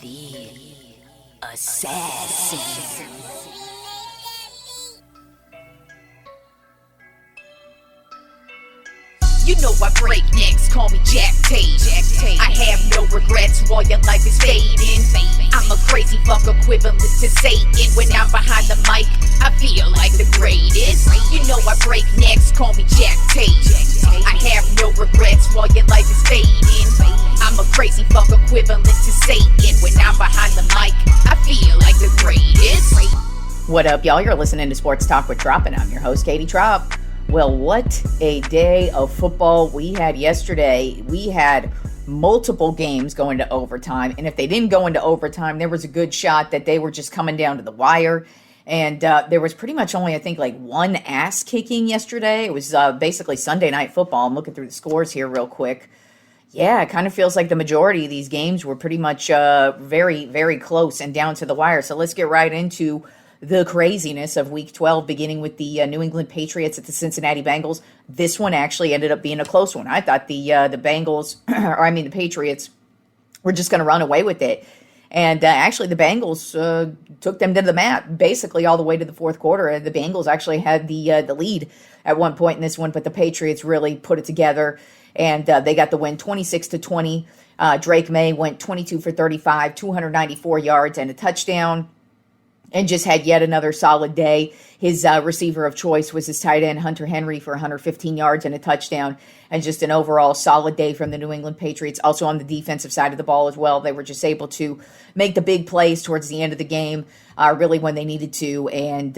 The assassin. You know I break necks, call me Jack Tate. I have no regrets while your life is fading. I'm a crazy fuck equivalent to Satan. When I'm behind the mic, I feel like the greatest. You know I break necks, call me Jack Tate. I have no regrets while your life is fading. I'm a crazy fuck equivalent to Satan. When I'm behind the mic, I feel like the greatest. What up, y'all? You're listening to Sports Talk with Tropp, and I'm your host, Tropp. Well, what a day of football we had yesterday. We had multiple games going to overtime, and if they didn't go into overtime, there was a good shot that they were just coming down to the wire. And there was pretty much only, I think, like one ass kicking yesterday. It was basically Sunday Night Football. I'm looking through the scores here real quick. Yeah, it kind of feels like the majority of these games were pretty much very, very close and down to the wire. So let's get right into the craziness of Week 12, beginning with the New England Patriots at the Cincinnati Bengals. This one actually ended up being a close one. I thought the Bengals, the Patriots, were just going to run away with it. And actually, the Bengals took them to the mat, basically all the way to the fourth quarter. The Bengals actually had the lead at one point in this one, but the Patriots really put it together, and they got the win 26-20. Drake May went 22 for 35, 294 yards, and a touchdown, and just had yet another solid day. His receiver of choice was his tight end, Hunter Henry, for 115 yards and a touchdown, and just an overall solid day from the New England Patriots. Also on the defensive side of the ball as well, they were just able to make the big plays towards the end of the game, really when they needed to, and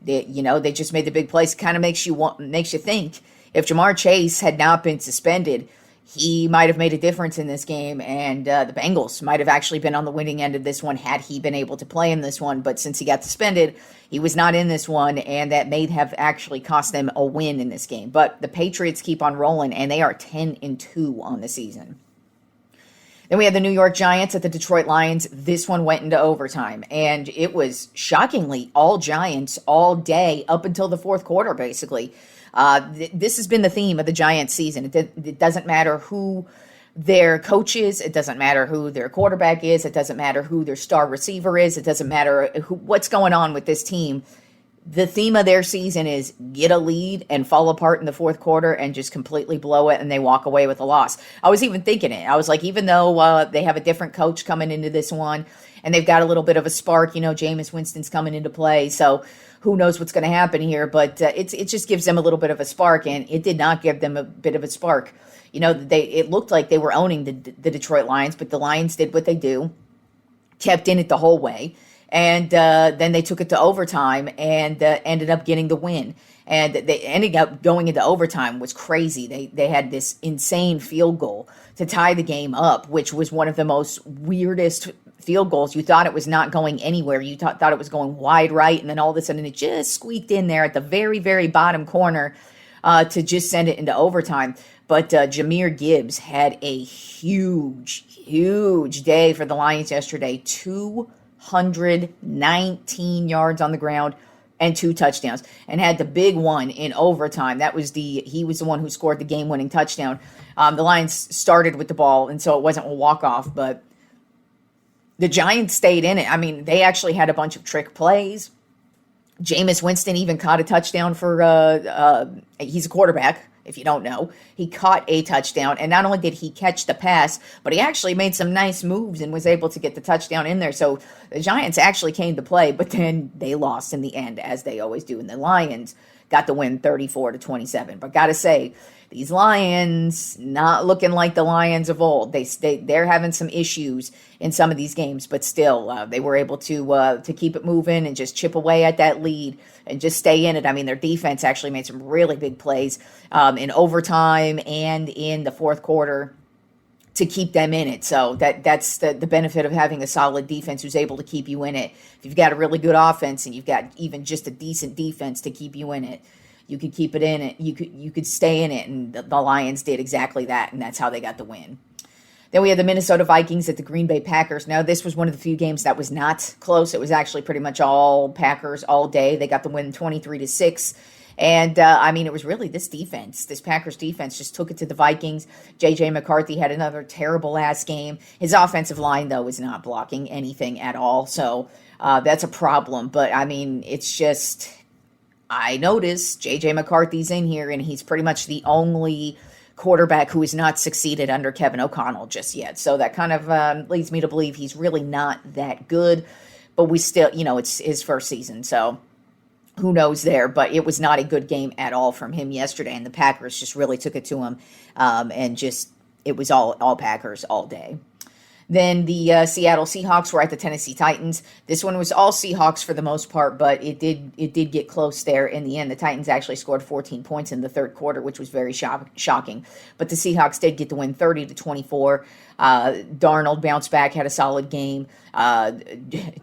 they just made the big plays. Kind of makes you think if Jamar Chase had not been suspended, he might have made a difference in this game, and the Bengals might have actually been on the winning end of this one had he been able to play in this one. But since he got suspended, he was not in this one, and that may have actually cost them a win in this game. But the Patriots keep on rolling, and they are 10-2 on the season. Then we had the New York Giants at the Detroit Lions. This one went into overtime, and it was shockingly all Giants all day up until the fourth quarter, basically. This has been the theme of the Giants season. It doesn't matter who their coach is. It doesn't matter who their quarterback is. It doesn't matter who their star receiver is. It doesn't matter what's going on with this team. The theme of their season is get a lead and fall apart in the fourth quarter and just completely blow it, and they walk away with a loss. I was even thinking it. I was like, even though they have a different coach coming into this one, and they've got a little bit of a spark, Jameis Winston's coming into play, so who knows what's going to happen here, but it just gives them a little bit of a spark, and it did not give them a bit of a spark. It looked like they were owning the Detroit Lions, but the Lions did what they do, kept in it the whole way, and then they took it to overtime and ended up getting the win. And they ended up going into overtime was crazy. They had this insane field goal to tie the game up, which was one of the most weirdest field goals. You thought it was not going anywhere. You thought it was going wide right, and then all of a sudden it just squeaked in there at the very, very bottom corner to just send it into overtime. But Jahmyr Gibbs had a huge, huge day for the Lions yesterday. 219 yards on the ground and 2 touchdowns, and had the big one in overtime. He was the one who scored the game-winning touchdown. The Lions started with the ball, and so it wasn't a walk-off, but the Giants stayed in it. I mean, they actually had a bunch of trick plays. Jameis Winston even caught a touchdown for, he's a quarterback, if you don't know. He caught a touchdown, and not only did he catch the pass, but he actually made some nice moves and was able to get the touchdown in there. So the Giants actually came to play, but then they lost in the end, as they always do. And the Lions got the win 34-27. But got to say, these Lions not looking like the Lions of old. They're having some issues in some of these games, but still they were able to keep it moving and just chip away at that lead and just stay in it. I mean, their defense actually made some really big plays in overtime and in the fourth quarter to keep them in it. So that's the benefit of having a solid defense who's able to keep you in it. If you've got a really good offense and you've got even just a decent defense to keep you in it, you could keep it in it. You could stay in it, and the Lions did exactly that, and that's how they got the win. Then we had the Minnesota Vikings at the Green Bay Packers. Now, this was one of the few games that was not close. It was actually pretty much all Packers all day. They got the win 23-6. And, it was really this Packers defense just took it to the Vikings. J.J. McCarthy had another terrible-ass game. His offensive line, though, is not blocking anything at all. So that's a problem. But, it's just, I noticed J.J. McCarthy's in here, and he's pretty much the only quarterback who has not succeeded under Kevin O'Connell just yet. So that kind of leads me to believe he's really not that good. But we still, it's his first season, so who knows there. But it was not a good game at all from him yesterday, and the Packers just really took it to him, and just it was all Packers all day. Then the Seattle Seahawks were at the Tennessee Titans. This one was all Seahawks for the most part, but it did get close there in the end. The Titans actually scored 14 points in the third quarter, which was very shocking. But the Seahawks did get the win 30-24. Darnold bounced back, had a solid game.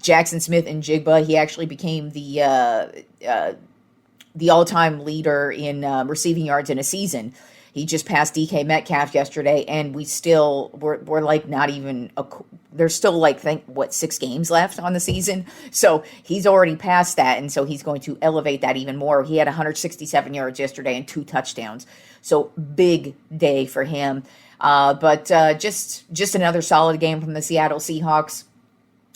Jackson Smith and Jigba, he actually became the all-time leader in receiving yards in a season. He just passed DK Metcalf yesterday, and we're like not even, there's still like, 6 games left on the season. So he's already passed that, and so he's going to elevate that even more. He had 167 yards yesterday and 2 touchdowns. So big day for him. But just another solid game from the Seattle Seahawks.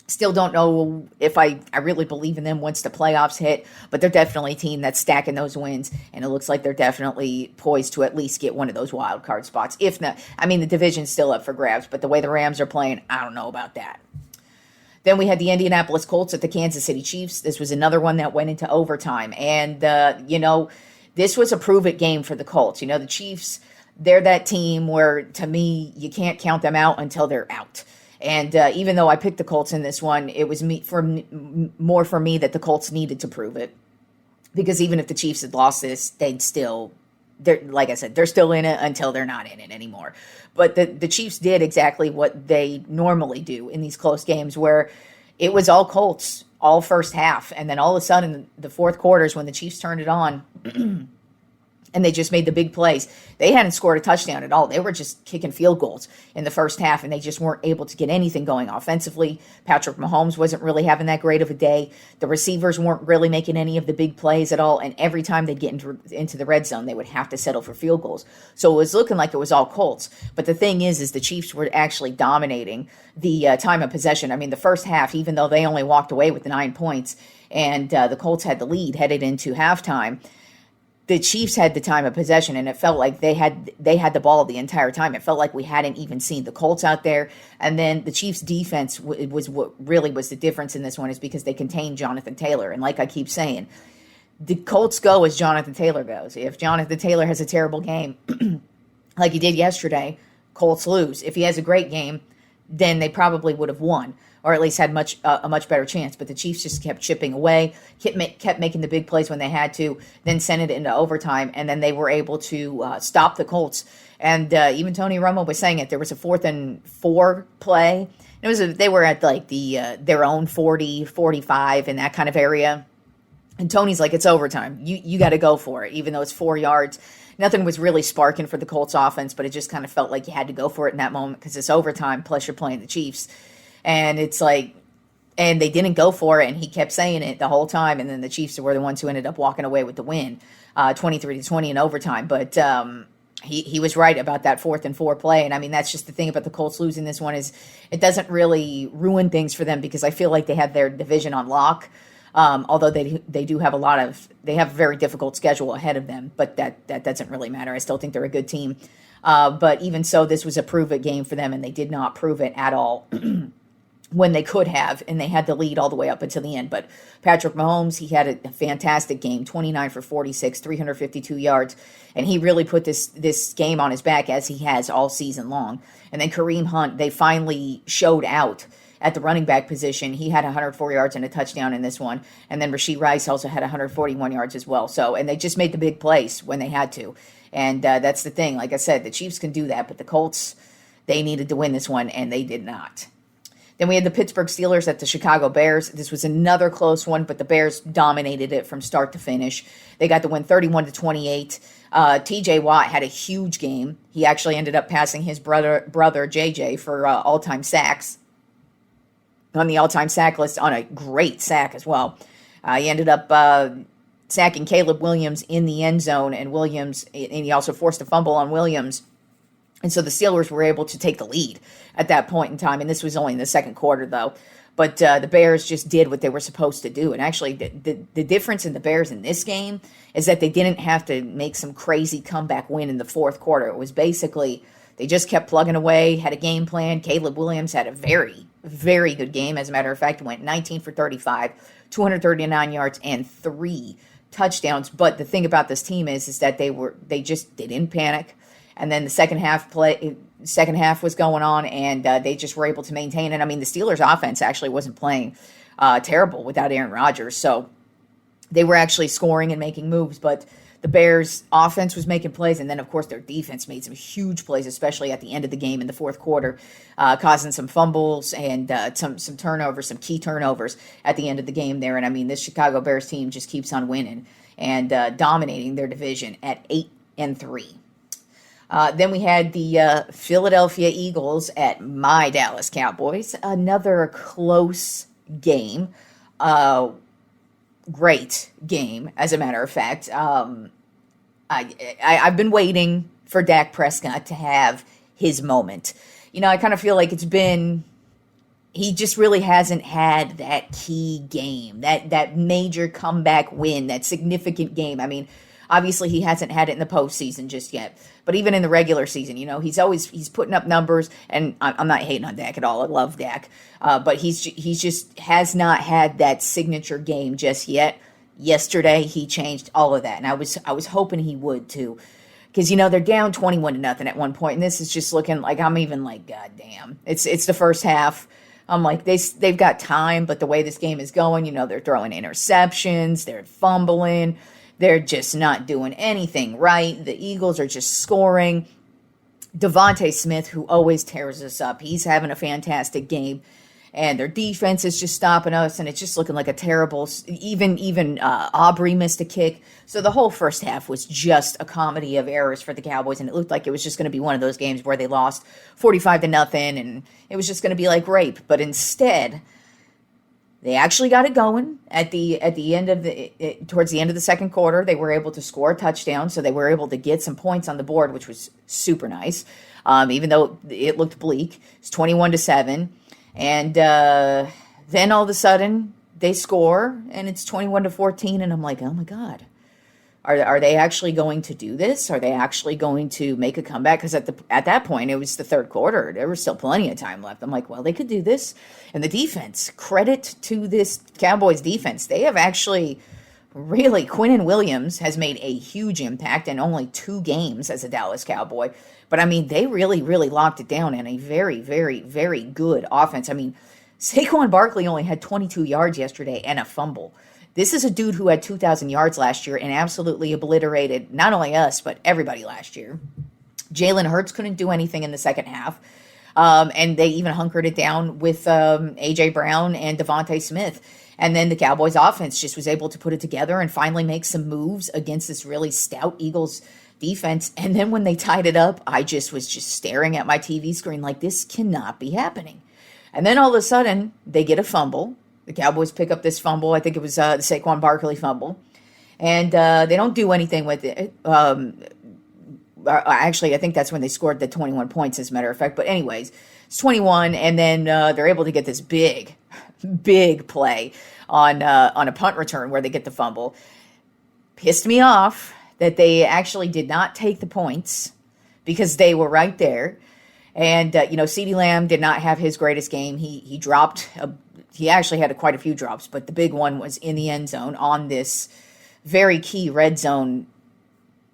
Still don't know if I really believe in them once the playoffs hit, but they're definitely a team that's stacking those wins, and it looks like they're definitely poised to at least get one of those wild card spots. If not, the division's still up for grabs, but the way the Rams are playing, I don't know about that. Then we had the Indianapolis Colts at the Kansas City Chiefs. This was another one that went into overtime, and, this was a prove-it game for the Colts. The Chiefs, they're that team where, to me, you can't count them out until they're out. And even though I picked the Colts in this one, it was more for me that the Colts needed to prove it. Because even if the Chiefs had lost this, like I said, they're still in it until they're not in it anymore. But the Chiefs did exactly what they normally do in these close games, where it was all Colts, all first half. And then all of a sudden, the fourth quarters, when the Chiefs turned it on, and they just made the big plays. They hadn't scored a touchdown at all. They were just kicking field goals in the first half, and they just weren't able to get anything going offensively. Patrick Mahomes wasn't really having that great of a day. The receivers weren't really making any of the big plays at all, and every time they'd get into the red zone, they would have to settle for field goals. So it was looking like it was all Colts. But the thing is the Chiefs were actually dominating the time of possession. The first half, even though they only walked away with the 9 points, and the Colts had the lead headed into halftime, the Chiefs had the time of possession, and it felt like they had the ball the entire time. It felt like we hadn't even seen the Colts out there. And then the Chiefs' defense was what really was the difference in this one, is because they contained Jonathan Taylor. And like I keep saying, the Colts go as Jonathan Taylor goes. If Jonathan Taylor has a terrible game, like he did yesterday, Colts lose. If he has a great game, then they probably would have won, or at least had a much better chance. But the Chiefs just kept chipping away, kept making the big plays when they had to, then sent it into overtime, and then they were able to stop the Colts. And even Tony Romo was saying it. There was a 4th and 4 play. They were at like their own 40, 45 in that kind of area. And Tony's like, it's overtime. You got to go for it, even though it's 4 yards. Nothing was really sparking for the Colts offense, but it just kind of felt like you had to go for it in that moment because it's overtime, plus you're playing the Chiefs. And it's like, and they didn't go for it, and he kept saying it the whole time, and then the Chiefs were the ones who ended up walking away with the win, 23-20 in overtime. But he was right about that 4th and 4 play, and that's just the thing about the Colts losing this one, is it doesn't really ruin things for them, because I feel like they have their division on lock. Although they do have they have a very difficult schedule ahead of them, but that doesn't really matter. I still think they're a good team. But even so, this was a prove-it game for them, and they did not prove it at all when they could have, and they had the lead all the way up until the end. But Patrick Mahomes, he had a fantastic game, 29 for 46, 352 yards, and he really put this game on his back, as he has all season long. And then Kareem Hunt, they finally showed out at the running back position. He had 104 yards and a touchdown in this one. And then Rashee Rice also had 141 yards as well. So, and they just made the big plays when they had to. And that's the thing. Like I said, the Chiefs can do that, but the Colts, they needed to win this one, and they did not. Then we had the Pittsburgh Steelers at the Chicago Bears. This was another close one, but the Bears dominated it from start to finish. They got the win 31-28. TJ Watt had a huge game. He actually ended up passing his brother JJ for all-time sacks, on the all-time sack list, on a great sack as well. He ended up sacking Caleb Williams in the end zone, and he also forced a fumble on Williams. And so the Steelers were able to take the lead at that point in time. And this was only in the second quarter, though. But the Bears just did what they were supposed to do. And actually, the difference in the Bears in this game is that they didn't have to make some crazy comeback win in the fourth quarter. It was basically they just kept plugging away, had a game plan. Caleb Williams had a very, very good game. As a matter of fact, went 19 for 35, 239 yards, and 3 touchdowns. But the thing about this team is that they didn't panic. And then the second half was going on, and they just were able to maintain it. I mean, the Steelers' offense actually wasn't playing terrible without Aaron Rodgers, so they were actually scoring and making moves. But the Bears' offense was making plays, and then, of course, their defense made some huge plays, especially at the end of the game in the fourth quarter, causing some fumbles and some turnovers, some key turnovers at the end of the game there. And, I mean, this Chicago Bears team just keeps on winning and dominating their division at 8-3. Then we had the Philadelphia Eagles at my Dallas Cowboys. Another close game. Great game, as a matter of fact. I've been waiting for Dak Prescott to have his moment. You know, I kind of feel like he just really hasn't had that key game, that major comeback win, that significant game. I mean, obviously, he hasn't had it in the postseason just yet. But even in the regular season, you know, he's putting up numbers, and I'm not hating on Dak at all. I love Dak. But he's just has not had that signature game just yet. Yesterday, he changed all of that, and I was hoping he would too. Because, you know, they're down 21-0 at one point, and this is just looking like I'm even like, God damn. It's the first half. I'm like, they've got time, but the way this game is going, you know, they're throwing interceptions, they're fumbling. They're just not doing anything right. The Eagles are just scoring. Devontae Smith, who always tears us up, he's having a fantastic game. And their defense is just stopping us, and it's just looking like a terrible... Even Aubrey missed a kick. So the whole first half was just a comedy of errors for the Cowboys, and it looked like it was just going to be one of those games where they lost 45-0, and it was just going to be like rape. But instead... they actually got it going at the end of towards the end of the second quarter. They were able to score a touchdown, so they were able to get some points on the board, which was super nice. Even though it looked bleak, it's 21-7, and then all of a sudden they score, and it's 21-14, and I'm like, oh my God. Are they actually going to do this? Are they actually going to make a comeback? Because at that point, it was the third quarter. There was still plenty of time left. I'm like, well, they could do this. And the defense, credit to this Cowboys defense. They have actually really, Quinnen Williams has made a huge impact in only 2 games as a Dallas Cowboy. But, I mean, they really, really locked it down in a very, very, very good offense. I mean, Saquon Barkley only had 22 yards yesterday and a fumble. This is a dude who had 2,000 yards last year and absolutely obliterated not only us, but everybody last year. Jalen Hurts couldn't do anything in the second half. And they even hunkered it down with A.J. Brown and Devontae Smith. And then the Cowboys offense just was able to put it together and finally make some moves against this really stout Eagles defense. And then when they tied it up, I was just staring at my TV screen like, this cannot be happening. And then all of a sudden, they get a fumble. The Cowboys pick up this fumble. I think it was the Saquon Barkley fumble. And they don't do anything with it. Actually, I think that's when they scored the 21 points, as a matter of fact. But anyways, it's 21, and then they're able to get this big play on a punt return where they get the fumble. Pissed me off that they actually did not take the points because they were right there. And, CeeDee Lamb did not have his greatest game. He dropped... He actually had quite a few drops, but the big one was in the end zone on this very key red zone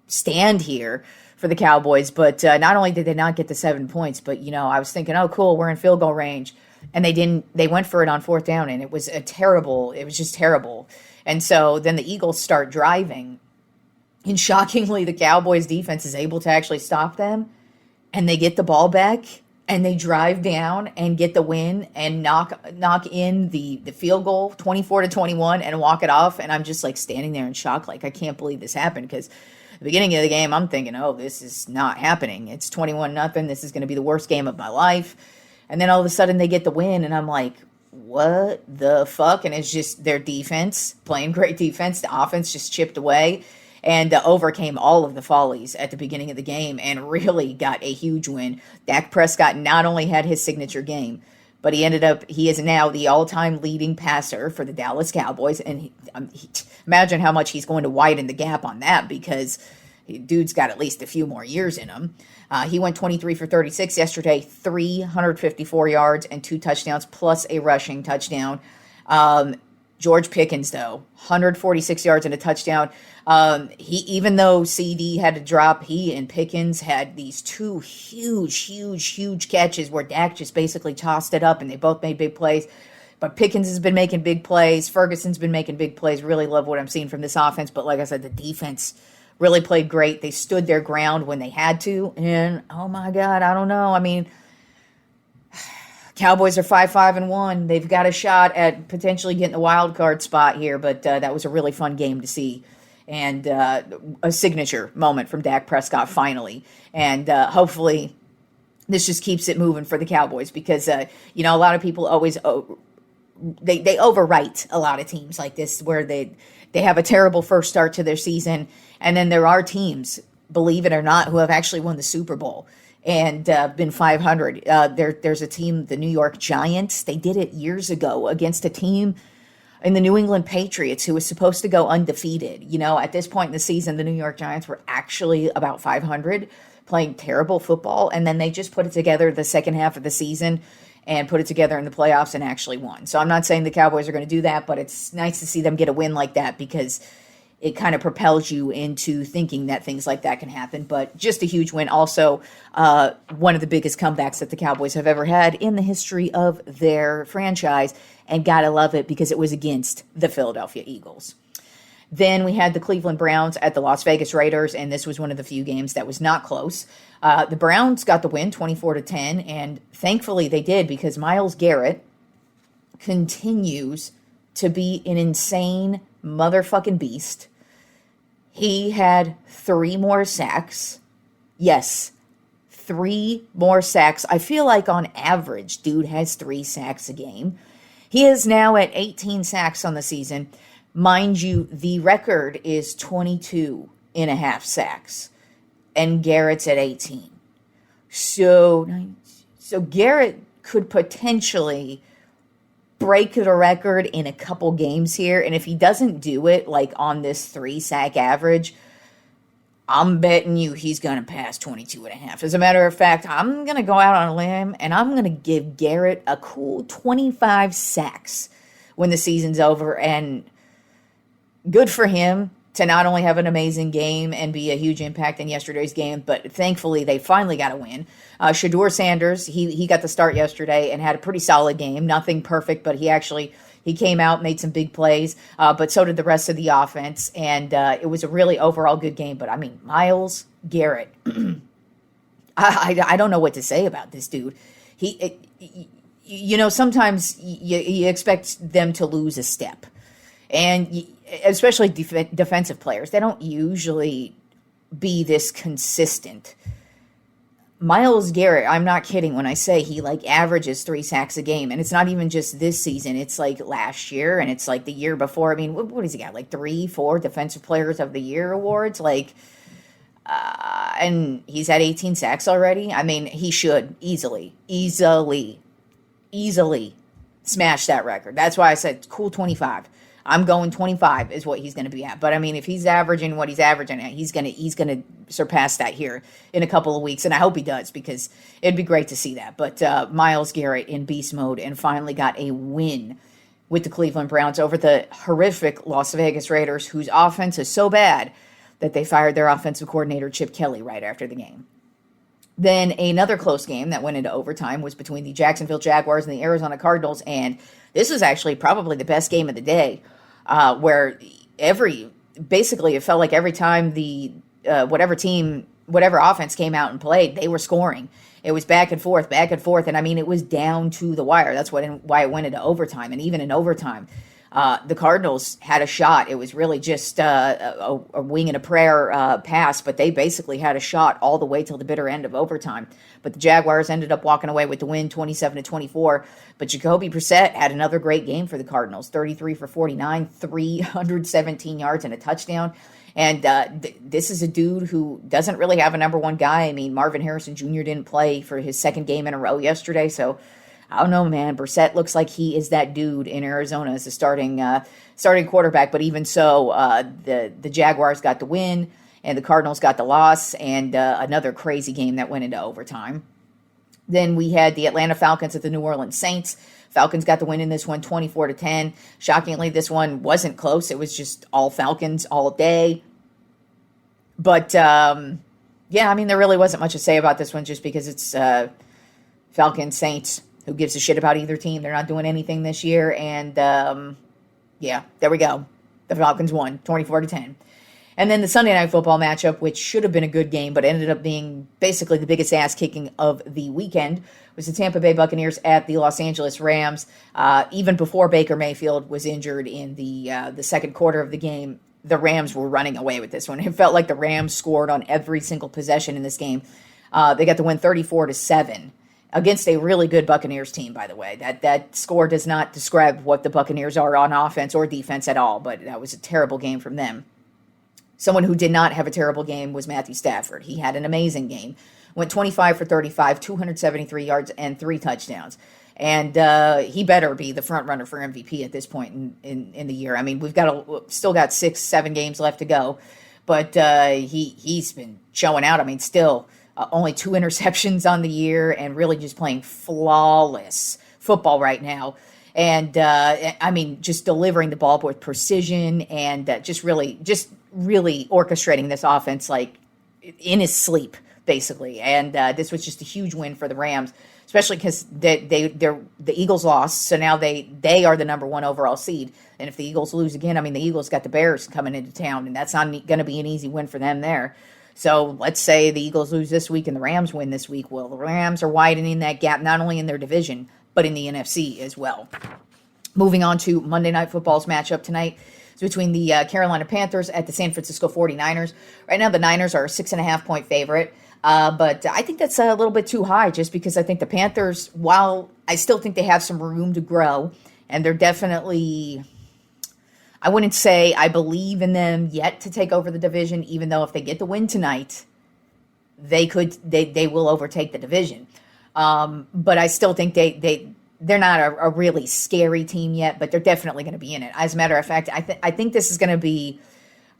stand here for the Cowboys. But not only did they not get the 7 points, but, I was thinking, oh, cool, we're in field goal range. And they didn't. They went for it on fourth down, and it was just terrible. And so then the Eagles start driving, and shockingly, the Cowboys defense is able to actually stop them, and they get the ball back. And they drive down and get the win and knock in the field goal, 24-21, and walk it off. And I'm just like standing there in shock, like I can't believe this happened. Because at the beginning of the game, I'm thinking, oh, this is not happening. It's 21-0. This is going to be the worst game of my life. And then all of a sudden they get the win, and I'm like, what the fuck? And it's just their defense, playing great defense. The offense just chipped away and overcame all of the follies at the beginning of the game and really got a huge win. Dak Prescott not only had his signature game, but he is now the all-time leading passer for the Dallas Cowboys. And imagine how much he's going to widen the gap on that, because dude's got at least a few more years in him. He went 23 for 36 yesterday, 354 yards and 2 touchdowns, plus a rushing touchdown. George Pickens, though, 146 yards and a touchdown. Even though CD had to drop, he and Pickens had these 2 huge catches where Dak just basically tossed it up, and they both made big plays. But Pickens has been making big plays. Ferguson's been making big plays. Really love what I'm seeing from this offense. But like I said, the defense really played great. They stood their ground when they had to. And, oh, my God, I don't know. I mean, Cowboys are 5-5-1. They've got a shot at potentially getting the wild card spot here, but that was a really fun game to see, and a signature moment from Dak Prescott finally. And hopefully this just keeps it moving for the Cowboys, because a lot of people always they overwrite a lot of teams like this, where they have a terrible first start to their season, and then there are teams, believe it or not, who have actually won the Super Bowl and been 500. There's a team, the New York Giants. They did it years ago against a team in the New England Patriots who was supposed to go undefeated. At this point in the season, the New York Giants were actually about 500, playing terrible football, and then they just put it together the second half of the season and put it together in the playoffs and actually won. So I'm not saying the Cowboys are going to do that, but it's nice to see them get a win like that, because it kind of propels you into thinking that things like that can happen. But just a huge win. Also, one of the biggest comebacks that the Cowboys have ever had in the history of their franchise. And gotta love it, because it was against the Philadelphia Eagles. Then we had the Cleveland Browns at the Las Vegas Raiders, and this was one of the few games that was not close. The Browns got the win 24-10, and thankfully they did, because Myles Garrett continues to be an insane motherfucking beast. He had 3 more sacks. Yes, 3 more sacks. I feel like on average, dude has 3 sacks a game. He is now at 18 sacks on the season. Mind you, the record is 22 and a half sacks, and Garrett's at 18. So Garrett could potentially break the record in a couple games here. And if he doesn't do it, like on this 3-sack average, I'm betting you he's going to pass 22 and a half. As a matter of fact, I'm going to go out on a limb and I'm going to give Garrett a cool 25 sacks when the season's over. And good for him to not only have an amazing game and be a huge impact in yesterday's game, but thankfully they finally got a win. Shedeur Sanders, he got the start yesterday and had a pretty solid game. Nothing perfect, but he came out, made some big plays, but so did the rest of the offense, and it was a really overall good game. But, I mean, Myles Garrett, I don't know what to say about this dude. Sometimes you expect them to lose a step, and especially defensive players, they don't usually be this consistent. Myles Garrett, I'm not kidding when I say he averages 3 sacks a game, and it's not even just this season. It's last year, and it's the year before. I mean, what has he got? 3, 4 Defensive Players of the Year awards, and he's had 18 sacks already. I mean, he should easily smash that record. That's why I said cool 25. I'm going 25 is what he's going to be at. But, I mean, if he's averaging what he's averaging at, he's going to surpass that here in a couple of weeks. And I hope he does, because it'd be great to see that. But Myles Garrett in beast mode, and finally got a win with the Cleveland Browns over the horrific Las Vegas Raiders, whose offense is so bad that they fired their offensive coordinator, Chip Kelly, right after the game. Then another close game that went into overtime was between the Jacksonville Jaguars and the Arizona Cardinals. And this was actually probably the best game of the day. Where basically it felt like every time the whatever offense came out and played, they were scoring. It was back and forth, and I mean, it was down to the wire. That's why it went into overtime. And even in overtime, The Cardinals had a shot. It was really just a wing and a prayer pass, but they basically had a shot all the way till the bitter end of overtime. But the Jaguars ended up walking away with the win, 27-24. But Jacoby Brissett had another great game for the Cardinals, 33 for 49, 317 yards and a touchdown. And this is a dude who doesn't really have a number one guy. I mean, Marvin Harrison Jr. didn't play for his second game in a row yesterday, so I don't know, man. Brissett looks like he is that dude in Arizona as a starting quarterback. But even so, the Jaguars got the win, and the Cardinals got the loss, and another crazy game that went into overtime. Then we had the Atlanta Falcons at the New Orleans Saints. Falcons got the win in this one, 24-10. Shockingly, this one wasn't close. It was just all Falcons all day. But, yeah, I mean, there really wasn't much to say about this one just because it's Falcons, Saints. Who gives a shit about either team? They're not doing anything this year. And, yeah, there we go. The Falcons won, 24-10. And then the Sunday Night Football matchup, which should have been a good game, but ended up being basically the biggest ass-kicking of the weekend, was the Tampa Bay Buccaneers at the Los Angeles Rams. Even before Baker Mayfield was injured in the second quarter of the game, the Rams were running away with this one. It felt like the Rams scored on every single possession in this game. They got the win 34-7. Against a really good Buccaneers team, by the way. That score does not describe what the Buccaneers are on offense or defense at all, but that was a terrible game from them. Someone who did not have a terrible game was Matthew Stafford. He had an amazing game. Went 25 for 35, 273 yards, and 3 touchdowns. And he better be the front runner for MVP at this point in the year. I mean, we've still got 6-7 games left to go, but he's been showing out. I mean, still... only 2 interceptions on the year and really just playing flawless football right now. And, I mean, just delivering the ball with precision and just really orchestrating this offense like in his sleep, basically. And this was just a huge win for the Rams, especially because the Eagles lost. So now they are the number 1 overall seed. And if the Eagles lose again, I mean, the Eagles got the Bears coming into town, and that's not going to be an easy win for them there. So let's say the Eagles lose this week and the Rams win this week. Well, the Rams are widening that gap not only in their division, but in the NFC as well. Moving on to Monday Night Football's matchup tonight. It's between the Carolina Panthers at the San Francisco 49ers. Right now, the Niners are a 6.5-point favorite. But I think that's a little bit too high just because I think the Panthers, while I still think they have some room to grow, and they're definitely... I wouldn't say I believe in them yet to take over the division, even though if they get the win tonight, they will overtake the division. But I still think they're not a really scary team yet, but they're definitely going to be in it. As a matter of fact, I think this is going to be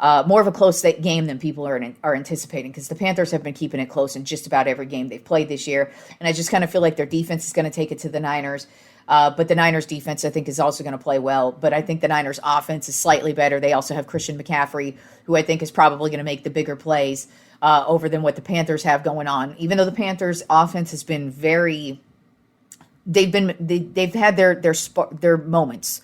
more of a close game than people are anticipating because the Panthers have been keeping it close in just about every game they've played this year. And I just kind of feel like their defense is going to take it to the Niners. But the Niners defense, I think, is also going to play well. But I think the Niners offense is slightly better. They also have Christian McCaffrey, who I think is probably going to make the bigger plays over than what the Panthers have going on. Even though the Panthers offense has been they've had their moments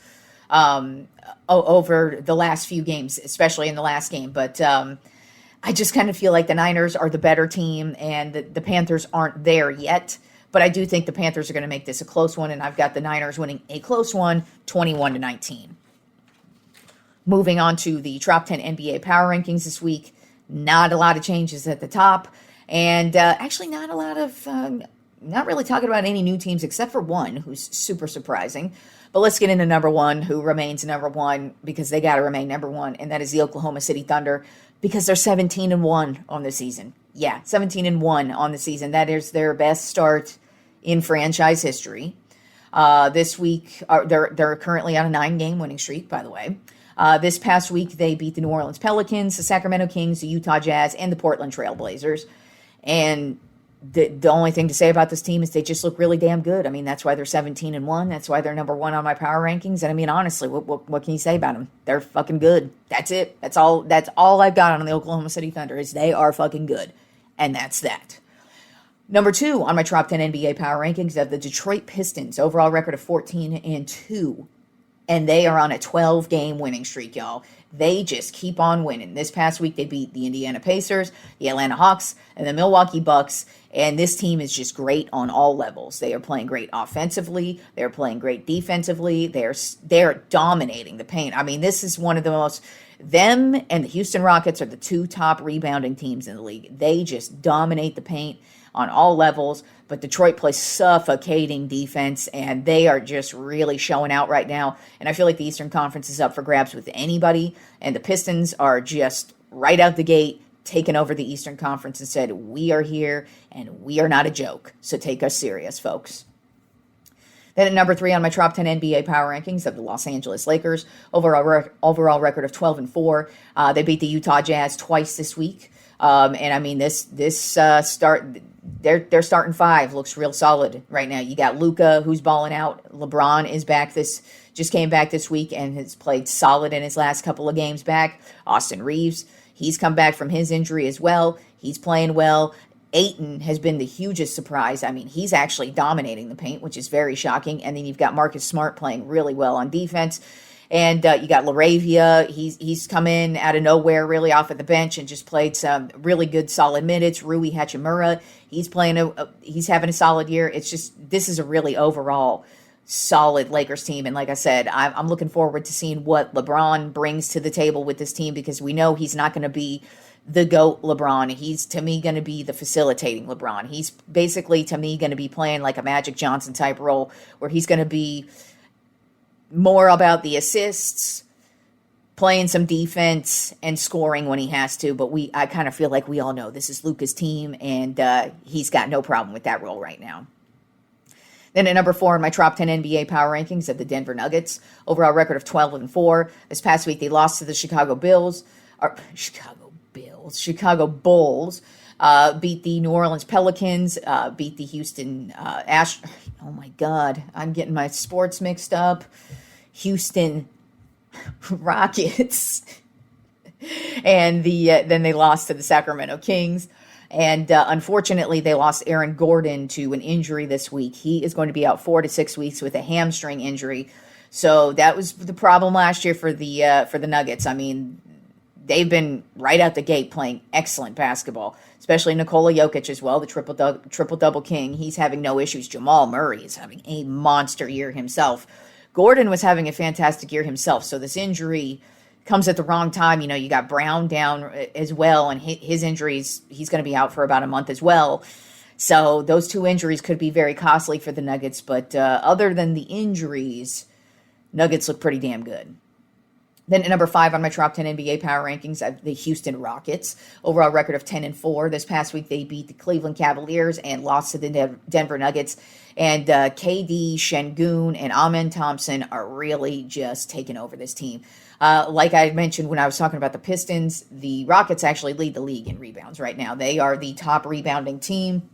over the last few games, especially in the last game. But I just kind of feel like the Niners are the better team and the Panthers aren't there yet. But I do think the Panthers are going to make this a close one, and I've got the Niners winning a close one, 21-19. Moving on to the Tropp 10 NBA Power Rankings this week. Not a lot of changes at the top, and actually not really talking about any new teams except for one who's super surprising. But let's get into number 1, who remains number 1 because they got to remain number 1, and that is the Oklahoma City Thunder because they're 17-1 on the season. Yeah, 17-1 on the season. That is their best start in franchise history. This week, they're currently on a 9-game winning streak, by the way. This past week, they beat the New Orleans Pelicans, the Sacramento Kings, the Utah Jazz, and the Portland Trail Blazers. And the only thing to say about this team is they just look really damn good. I mean, that's why they're 17-1. That's why they're number 1 on my power rankings. And I mean, honestly, what can you say about them? They're fucking good. That's it. That's all I've got on the Oklahoma City Thunder is they are fucking good. And that's that. Number 2 on my Tropp 10 NBA power rankings of the Detroit Pistons, overall record of 14-2. and they are on a 12-game winning streak, y'all. They just keep on winning. This past week, they beat the Indiana Pacers, the Atlanta Hawks, and the Milwaukee Bucks. And this team is just great on all levels. They are playing great offensively. They're playing great defensively. They're dominating the paint. I mean, this is one of the most. Them and the Houston Rockets are the two top rebounding teams in the league. They just dominate the paint on all levels. But Detroit plays suffocating defense, and they are just really showing out right now. And I feel like the Eastern Conference is up for grabs with anybody. And the Pistons are just right out the gate taken over the Eastern Conference and said, we are here and we are not a joke. So take us serious, folks. Then at number 3 on my top 10 NBA power rankings of the Los Angeles Lakers, overall record of 12-4. They beat the Utah Jazz twice this week. And I mean, this start, their starting five looks real solid right now. You got Luka, who's balling out. LeBron is back just came back this week and has played solid in his last couple of games back. Austin Reeves, he's come back from his injury as well. He's playing well. Ayton has been the hugest surprise. I mean, he's actually dominating the paint, which is very shocking. And then you've got Marcus Smart playing really well on defense. And you got LaRavia. He's come in out of nowhere, really off of the bench, and just played some really good, solid minutes. Rui Hachimura, he's having a solid year. It's just, this is a really overall solid Lakers team. And like I said, I'm looking forward to seeing what LeBron brings to the table with this team, because we know he's not going to be the GOAT LeBron. He's, to me, going to be the facilitating LeBron. He's basically, to me, going to be playing like a Magic Johnson type role, where he's going to be more about the assists, playing some defense, and scoring when he has to. But I kind of feel like we all know this is Luka's team, and he's got no problem with that role right now. Then at number 4 in my top 10 NBA power rankings of the Denver Nuggets, overall record of 12-4. This past week they lost to the Chicago Bulls, beat the New Orleans Pelicans, beat the Houston oh my God, I'm getting my sports mixed up. Houston Rockets, and then they lost to the Sacramento Kings. And unfortunately, they lost Aaron Gordon to an injury this week. He is going to be out 4 to 6 weeks with a hamstring injury. So that was the problem last year for the Nuggets. I mean, they've been right out the gate playing excellent basketball, especially Nikola Jokic as well, the triple-double king. He's having no issues. Jamal Murray is having a monster year himself. Gordon was having a fantastic year himself, so this injury comes at the wrong time. You know, you got Brown down as well, and his injuries, he's going to be out for about a month as well. So those two injuries could be very costly for the Nuggets, but other than the injuries, Nuggets look pretty damn good. Then at number 5 on my top 10 NBA power rankings, the Houston Rockets. Overall record of 10-4. This past week, they beat the Cleveland Cavaliers and lost to the Denver Nuggets. And KD, Şengün, and Amen Thompson are really just taking over this team. Like I mentioned when I was talking about the Pistons, the Rockets actually lead the league in rebounds right now. They are the top rebounding team.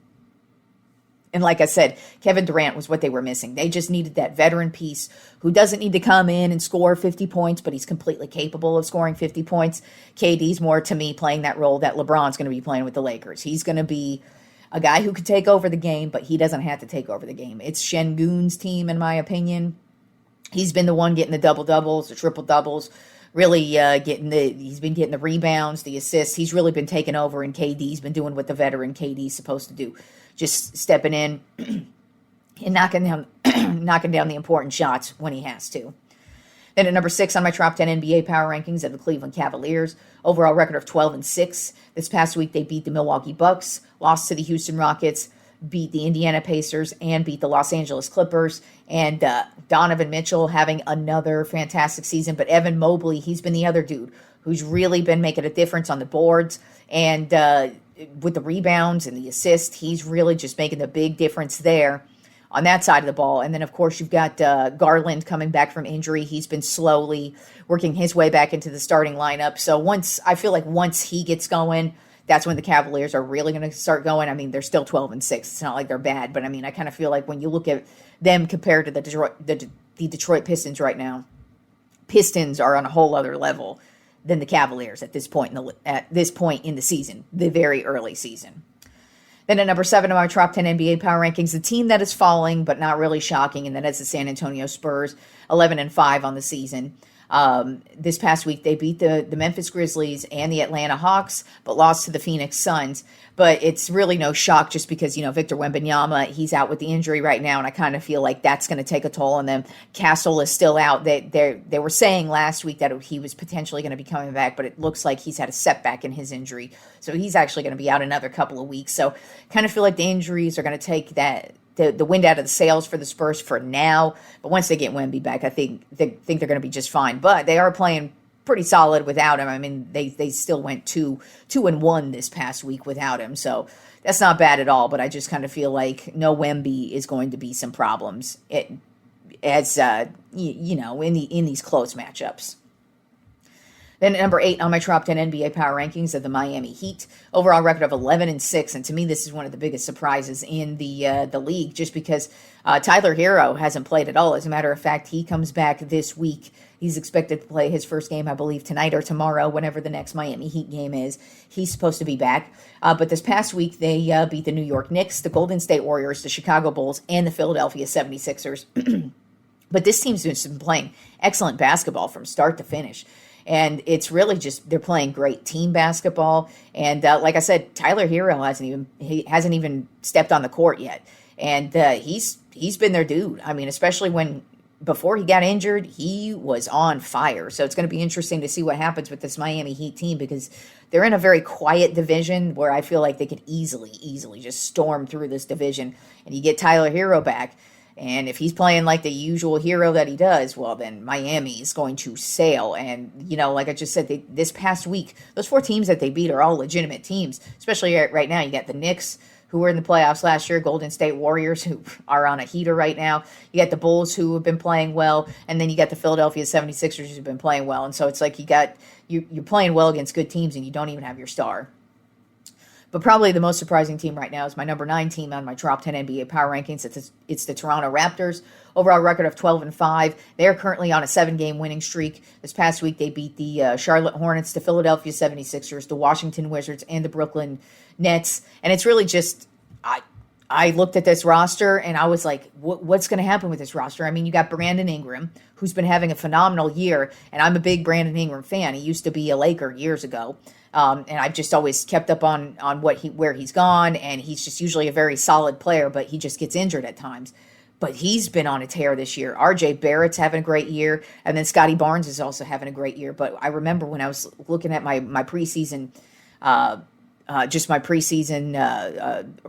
And like I said, Kevin Durant was what they were missing. They just needed that veteran piece who doesn't need to come in and score 50 points, but he's completely capable of scoring 50 points. KD's more, to me, playing that role that LeBron's going to be playing with the Lakers. He's going to be a guy who could take over the game, but he doesn't have to take over the game. It's Şengün's team, in my opinion. He's been the one getting the double-doubles, the triple-doubles, really he's been getting the rebounds, the assists. He's really been taking over, and KD's been doing what the veteran KD's supposed to do. Just stepping in and knocking down the important shots when he has to. Then at number 6 on my top 10 NBA power rankings of the Cleveland Cavaliers. Overall record of 12-6. This past week they beat the Milwaukee Bucks, lost to the Houston Rockets, beat the Indiana Pacers, and beat the Los Angeles Clippers. And Donovan Mitchell having another fantastic season. But Evan Mobley, he's been the other dude who's really been making a difference on the boards. And with the rebounds and the assist, he's really just making the big difference there on that side of the ball. And then, of course, you've got Garland coming back from injury. He's been slowly working his way back into the starting lineup. So I feel like once he gets going, that's when the Cavaliers are really going to start going. I mean, they're still 12-6. It's not like they're bad, but I mean, I kind of feel like when you look at them compared to the Detroit Pistons right now, Pistons are on a whole other level than the Cavaliers at this point in the season, the very early season. Then at number 7 of my top 10 NBA power rankings, the team that is falling, but not really shocking, and that is the San Antonio Spurs, 11-5 on the season. This past week, they beat the Memphis Grizzlies and the Atlanta Hawks, but lost to the Phoenix Suns. But it's really no shock just because, Victor Wembanyama, he's out with the injury right now, and I kind of feel like that's going to take a toll on them. Castle is still out. They were saying last week that he was potentially going to be coming back, but it looks like he's had a setback in his injury. So he's actually going to be out another couple of weeks. So kind of feel like the injuries are going to take the wind out of the sails for the Spurs for now. But once they get Wemby back, I think they're going to be just fine. But they are playing pretty solid without him. I mean, they still went 2-1 this past week without him. So that's not bad at all. But I just kind of feel like no Wemby is going to be some problems in these close matchups. Then at number 8 on my top 10 NBA power rankings of the Miami Heat, overall record of 11-6, and to me this is one of the biggest surprises in the league, just because Tyler Hero hasn't played at all. As a matter of fact, he comes back this week. He's expected to play his first game, I believe, tonight or tomorrow, whenever the next Miami Heat game is. He's supposed to be back. But this past week, they beat the New York Knicks, the Golden State Warriors, the Chicago Bulls, and the Philadelphia 76ers. But this team's been playing excellent basketball from start to finish. And it's really just they're playing great team basketball. And like I said, Tyler Hero hasn't even stepped on the court yet. And he's been their dude. I mean, especially before he got injured, he was on fire. So it's going to be interesting to see what happens with this Miami Heat team, because they're in a very quiet division where I feel like they could easily just storm through this division. And you get Tyler Hero back, and if he's playing like the usual Hero that he does, well, then Miami is going to sail. And, like I just said, this past week, those 4 teams that they beat are all legitimate teams, especially right now. You got the Knicks, who were in the playoffs last year, Golden State Warriors, who are on a heater right now. You got the Bulls, who have been playing well, and then you got the Philadelphia 76ers, who've been playing well. And so it's like you're playing well against good teams, and you don't even have your star. But probably the most surprising team right now is my number 9 team on my top 10 NBA power rankings. It's the Toronto Raptors. Overall record of 12-5. They are currently on a 7-game winning streak. This past week, they beat the Charlotte Hornets, the Philadelphia 76ers, the Washington Wizards, and the Brooklyn Nets. And it's really just, I looked at this roster and I was like, what's going to happen with this roster? I mean, you got Brandon Ingram, who's been having a phenomenal year, and I'm a big Brandon Ingram fan. He used to be a Laker years ago. And I've just always kept up on where he's gone, and he's just usually a very solid player, but he just gets injured at times. But he's been on a tear this year. R.J. Barrett's having a great year, and then Scotty Barnes is also having a great year. But I remember when I was looking at my preseason,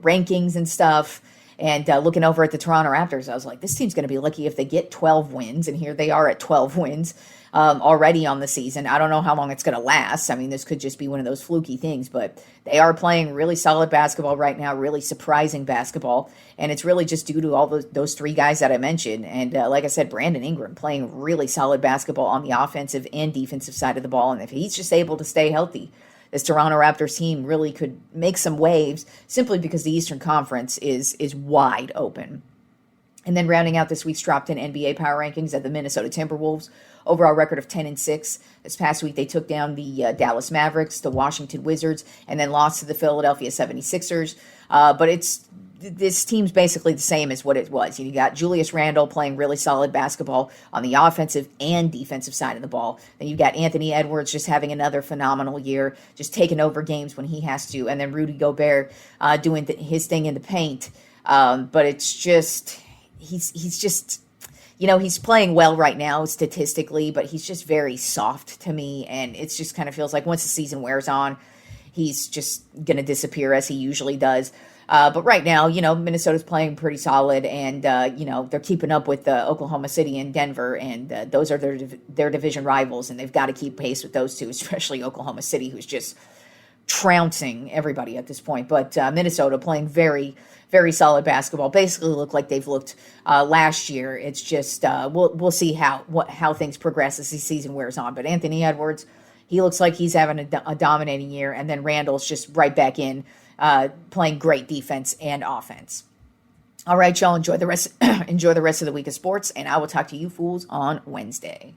rankings and stuff, and looking over at the Toronto Raptors, I was like, this team's going to be lucky if they get 12 wins, and here they are at 12 wins. Already on the season. I don't know how long it's going to last. I mean, this could just be one of those fluky things, but they are playing really solid basketball right now, really surprising basketball, and it's really just due to all those 3 guys that I mentioned. And like I said, Brandon Ingram playing really solid basketball on the offensive and defensive side of the ball, and if he's just able to stay healthy, this Toronto Raptors team really could make some waves simply because the Eastern Conference is wide open. And then rounding out this week's top 10 NBA power rankings at the Minnesota Timberwolves, overall record of 10-6. This past week, they took down the Dallas Mavericks, the Washington Wizards, and then lost to the Philadelphia 76ers. But this team's basically the same as what it was. You got Julius Randle playing really solid basketball on the offensive and defensive side of the ball. Then you got Anthony Edwards just having another phenomenal year, just taking over games when he has to, and then Rudy Gobert doing his thing in the paint. But it's just... He's just, he's playing well right now statistically, but he's just very soft to me. And it just kind of feels like once the season wears on, he's just going to disappear as he usually does. But right now, Minnesota's playing pretty solid, and, they're keeping up with Oklahoma City and Denver, and those are their division rivals, and they've got to keep pace with those two, especially Oklahoma City, who's just trouncing everybody at this point. But Minnesota playing very, very solid basketball. Basically look like they've looked last year. It's just we'll see how things progress as the season wears on. But Anthony Edwards, he looks like he's having a dominating year, and then Randall's just right back in playing great defense and offense. All right, y'all, enjoy the rest of the week of sports, and I will talk to you fools on Wednesday.